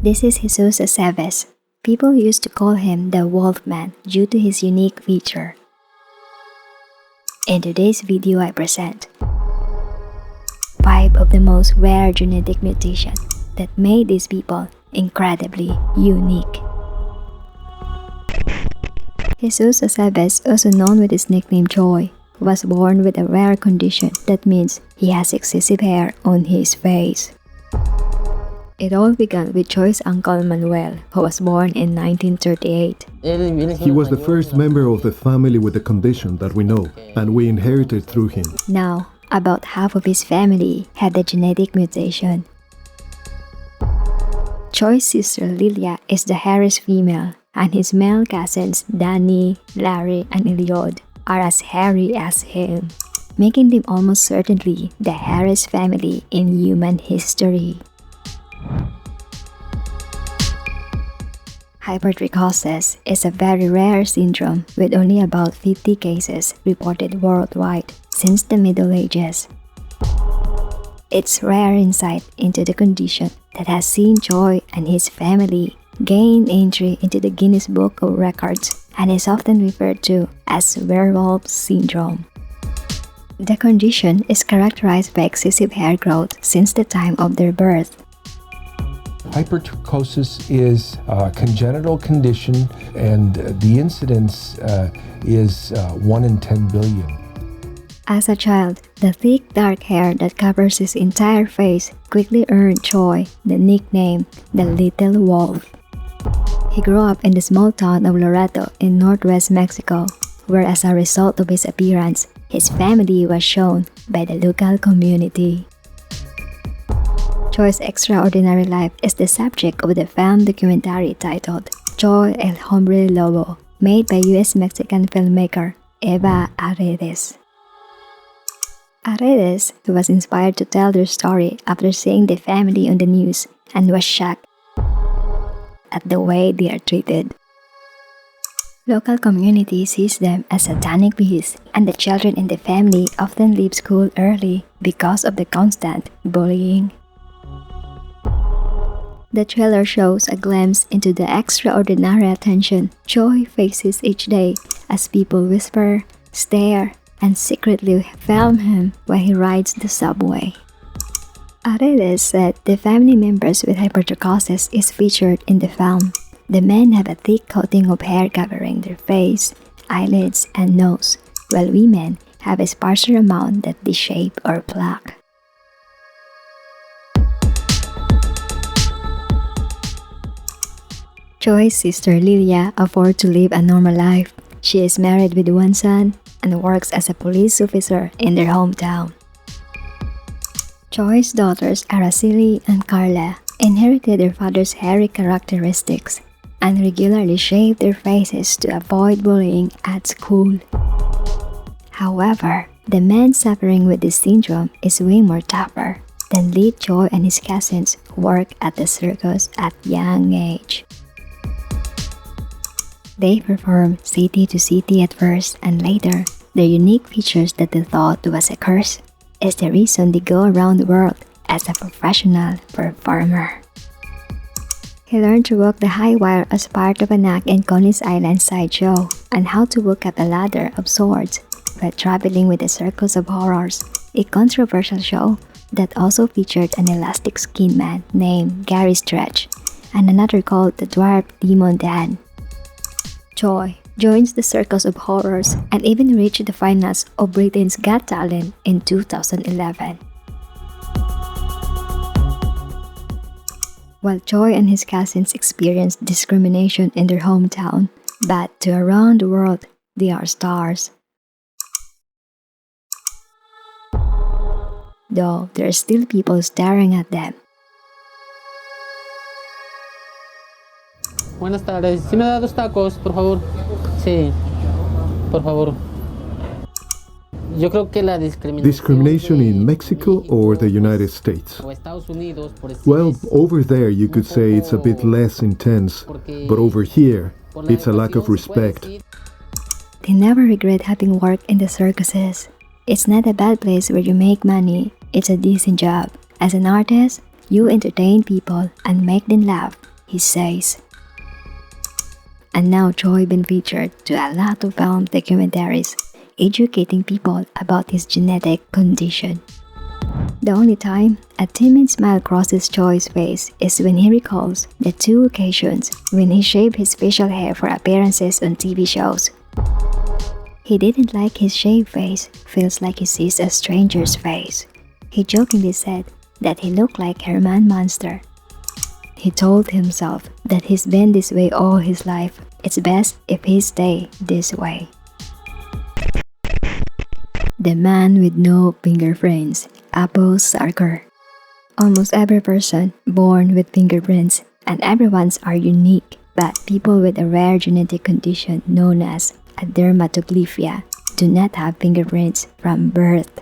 This is Jesus Aceves. People used to call him the Wolfman due to his unique feature. In today's video I present 5 of the most rare genetic mutations that made these people incredibly unique. Jesus Aceves, also known with his nickname Joy, was born with a rare condition that means he has excessive hair on his face. It all began with Joy's uncle Manuel, who was born in 1938. He was the first member of the family with the condition that we know, and we inherited through him. Now, about half of his family had the genetic mutation. Joy's sister Lilia is the hairiest female, and his male cousins Danny, Larry, and Eliod are as hairy as him, making them almost certainly the hairiest family in human history. Hypertrichosis is a very rare syndrome with only about 50 cases reported worldwide since the Middle Ages. It's rare insight into the condition that has seen Joy and his family gain entry into the Guinness Book of Records and is often referred to as Werewolf syndrome. The condition is characterized by excessive hair growth since the time of their birth. Hypertrichosis is a congenital condition, and the incidence is 1 in 10 billion. As a child, the thick dark hair that covers his entire face quickly earned Joy the nickname the Little Wolf. He grew up in the small town of Loreto in northwest Mexico, where as a result of his appearance, his family was shown by the local community. Joy's extraordinary life is the subject of the film documentary titled Joy El Hombre Lobo, made by US-Mexican filmmaker Eva Aredes. Aredes was inspired to tell their story after seeing the family on the news and was shocked at the way they are treated. Local community sees them as satanic beasts, and the children in the family often leave school early because of the constant bullying. The trailer shows a glimpse into the extraordinary attention Joy faces each day as people whisper, stare, and secretly film him while he rides the subway. Aredes said the family members with hypertrichosis is featured in the film. The men have a thick coating of hair covering their face, eyelids, and nose, while women have a sparser amount that they shape or pluck. Joy's sister Lilia affords to live a normal life. She is married with 1 son and works as a police officer in their hometown. Joy's daughters Araceli and Carla inherited their father's hairy characteristics and regularly shave their faces to avoid bullying at school. However, the man suffering with this syndrome is way more tougher than let Joy and his cousins work at the circus at young age. They perform city to city at first, and later, their unique features that they thought was a curse is the reason they go around the world as a professional performer. He learned to walk the high wire as part of an act in Coney's Island sideshow, and how to walk up a ladder of sorts while traveling with the Circus of Horrors, a controversial show that also featured an elastic skin man named Gary Stretch and another called the Dwarf Demon Dan. Joy joins the Circus of Horrors and even reached the finals of Britain's Got Talent in 2011. While Joy and his cousins experienced discrimination in their hometown, but to around the world, they are stars. Though there are still people staring at them. Buenas tardes. ¿Sí me da 2 tacos, por favor? Sí, por favor. Yo creo que la Discrimination in Mexico or the United States? Well, over there you could say it's a bit less intense, but over here, it's a lack of respect. They never regret having worked in the circuses. It's not a bad place where you make money, it's a decent job. As an artist, you entertain people and make them laugh. he says. And now Joy been featured to a lot of film documentaries, educating people about his genetic condition. The only time a timid smile crosses Joy's face is when he recalls the 2 occasions when he shaved his facial hair for appearances on TV shows. He didn't like his shaved face, feels like he sees a stranger's face. He jokingly said that he looked like Herman Munster. He told himself that he's been this way all his life. It's best if he stay this way. The man with no fingerprints, Circus. Almost every person born with fingerprints, and everyone's are unique, but people with a rare genetic condition known as a dermatoglyphia do not have fingerprints from birth.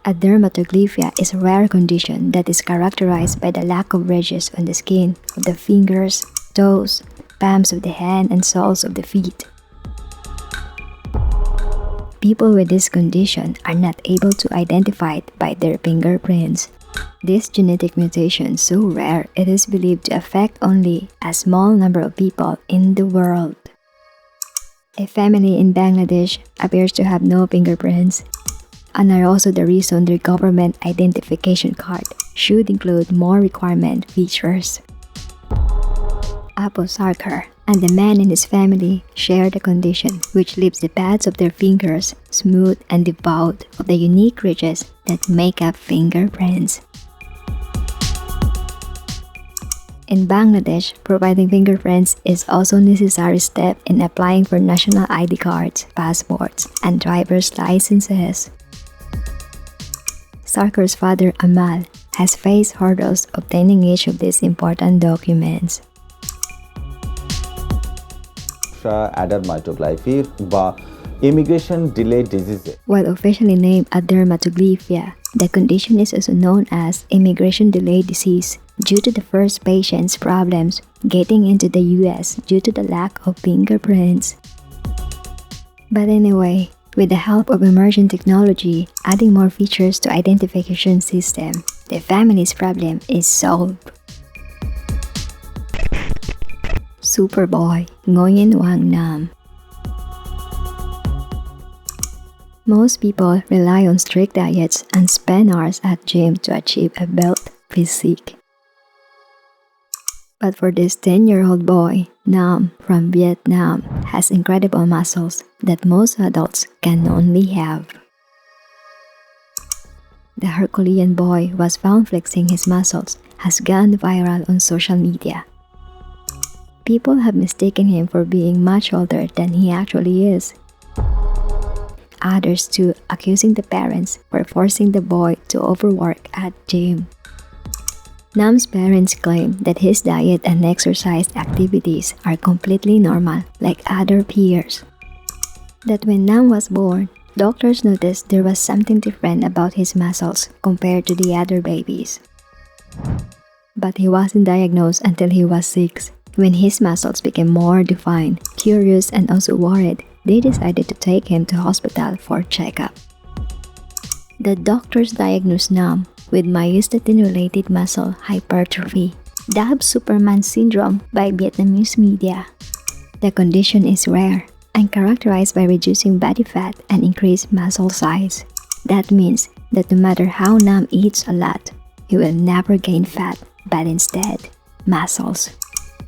A dermatoglyphia is a rare condition that is characterized by the lack of ridges on the skin of the fingers, toes, palms of the hand, and soles of the feet. People with this condition are not able to identify it by their fingerprints. This genetic mutation is so rare it is believed to affect only a small number of people in the world. A family in Bangladesh appears to have no fingerprints, and are also the reason their government identification card should include more requirement features. Circus and the man in his family share the condition, which leaves the pads of their fingers smooth and devoid of the unique ridges that make up fingerprints. In Bangladesh, providing fingerprints is also a necessary step in applying for national ID cards, passports, and driver's licenses. Circus' father Amal has faced hurdles obtaining each of these important documents. Immigration delay disease. While officially named a dermatoglyphia, the condition is also known as immigration delay disease due to the first patient's problems getting into the US due to the lack of fingerprints. But anyway, with the help of emerging technology adding more features to identification system, the family's problem is solved. Superboy Nguyen Quang Nam. Most people rely on strict diets and spend hours at gym to achieve a built physique. But for this 10-year-old boy, Nam from Vietnam has incredible muscles that most adults can only have. The Herculean boy was found flexing his muscles has gone viral on social media. People have mistaken him for being much older than he actually is. Others too accusing the parents for forcing the boy to overwork at gym. Nam's parents claim that his diet and exercise activities are completely normal like other peers. That when Nam was born, doctors noticed there was something different about his muscles compared to the other babies. But he wasn't diagnosed until he was 6. When his muscles became more defined, curious and also worried, they decided to take him to hospital for checkup. The doctors diagnosed Nam with myostatin-related muscle hypertrophy, dubbed Superman syndrome by Vietnamese media. The condition is rare and characterized by reducing body fat and increased muscle size. That means that no matter how Nam eats a lot, he will never gain fat, but instead, muscles.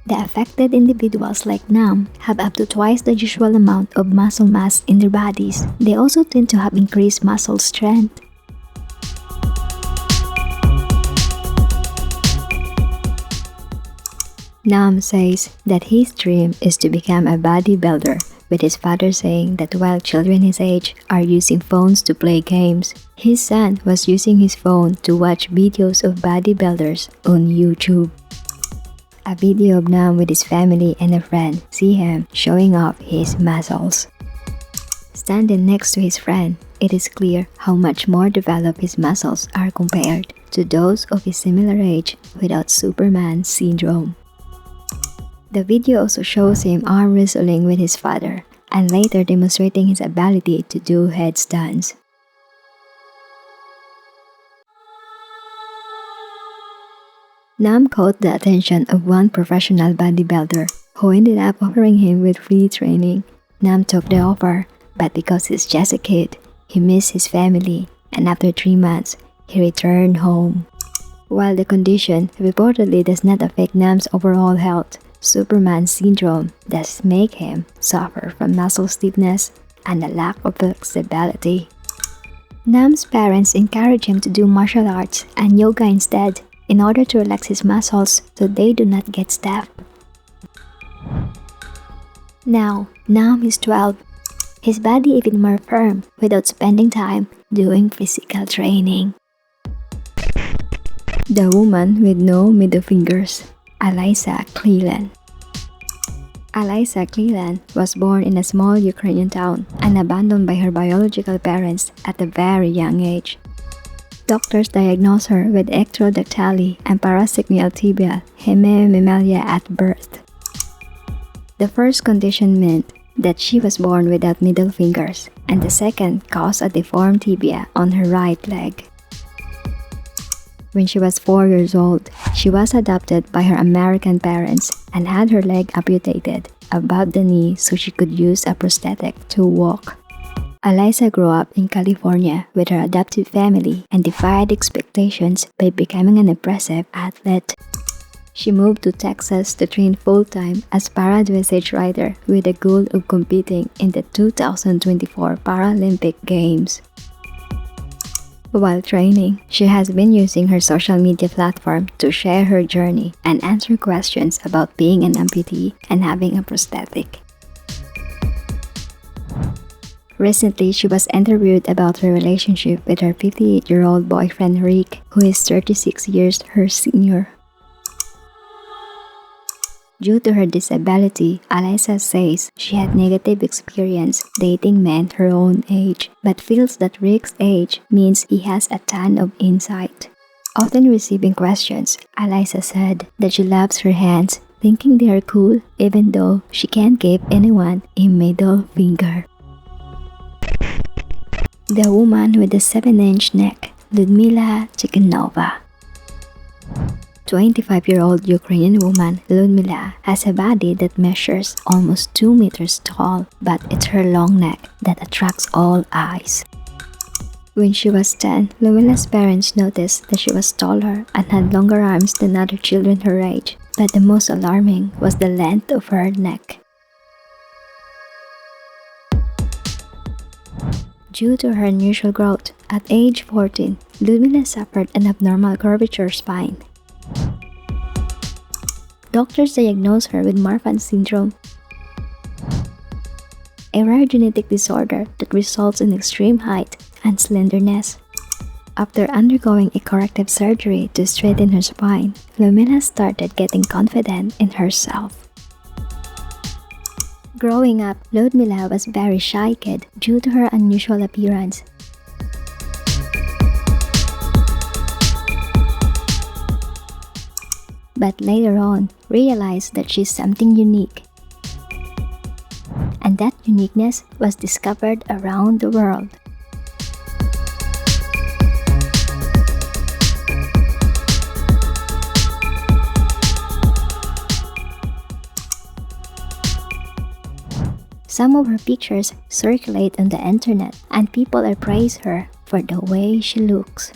The affected individuals like Nam have up to twice the usual amount of muscle mass in their bodies. They also tend to have increased muscle strength. Nam says that his dream is to become a bodybuilder, with his father saying that while children his age are using phones to play games, his son was using his phone to watch videos of bodybuilders on YouTube. A video of Nam with his family and a friend see him showing off his muscles. Standing next to his friend, it is clear how much more developed his muscles are compared to those of his similar age without Superman syndrome. The video also shows him arm wrestling with his father and later demonstrating his ability to do headstands. Nam caught the attention of one professional bodybuilder who ended up offering him with free training. Nam took the offer, but because he's just a kid, he missed his family, and after 3 months, he returned home. While the condition reportedly does not affect Nam's overall health, Superman syndrome does make him suffer from muscle stiffness and a lack of flexibility. Nam's parents encourage him to do martial arts and yoga instead in order to relax his muscles so they do not get stiff. Now, Nam is 12. His body even more firm without spending time doing physical training. The woman with no middle fingers, Eliza Cleland. Eliza Cleland was born in a small Ukrainian town and abandoned by her biological parents at a very young age. Doctors diagnosed her with ectrodactyly and parasacral tibial hemimemalia at birth. The first condition meant that she was born without middle fingers, and the second caused a deformed tibia on her right leg. When she was 4 years old, she was adopted by her American parents and had her leg amputated above the knee so she could use a prosthetic to walk. Eliza grew up in California with her adoptive family and defied expectations by becoming an impressive athlete. She moved to Texas to train full-time as para-dressage rider with the goal of competing in the 2024 Paralympic Games. While training, she has been using her social media platform to share her journey and answer questions about being an amputee and having a prosthetic. Recently, she was interviewed about her relationship with her 58-year-old boyfriend Rick, who is 36 years her senior. Due to her disability, Eliza says she had negative experience dating men her own age, but feels that Rick's age means he has a ton of insight. Often receiving questions, Eliza said that she loves her hands, thinking they are cool even though she can't give anyone a middle finger. The woman with the 7-inch neck, Ludmila Chikhanova. 25-year-old Ukrainian woman Ludmila has a body that measures almost 2 meters tall, but it's her long neck that attracts all eyes. When she was 10, Ludmila's parents noticed that she was taller and had longer arms than other children her age, but the most alarming was the length of her neck. Due to her unusual growth, at age 14, Ludmila suffered an abnormal curvature spine. Doctors diagnosed her with Marfan syndrome, a rare genetic disorder that results in extreme height and slenderness. After undergoing a corrective surgery to straighten her spine, Ludmila started getting confident in herself. Growing up, Ludmila was a very shy kid due to her unusual appearance. But later on, realized that she's something unique. And that uniqueness was discovered around the world. Some of her pictures circulate on the internet and people praise her for the way she looks.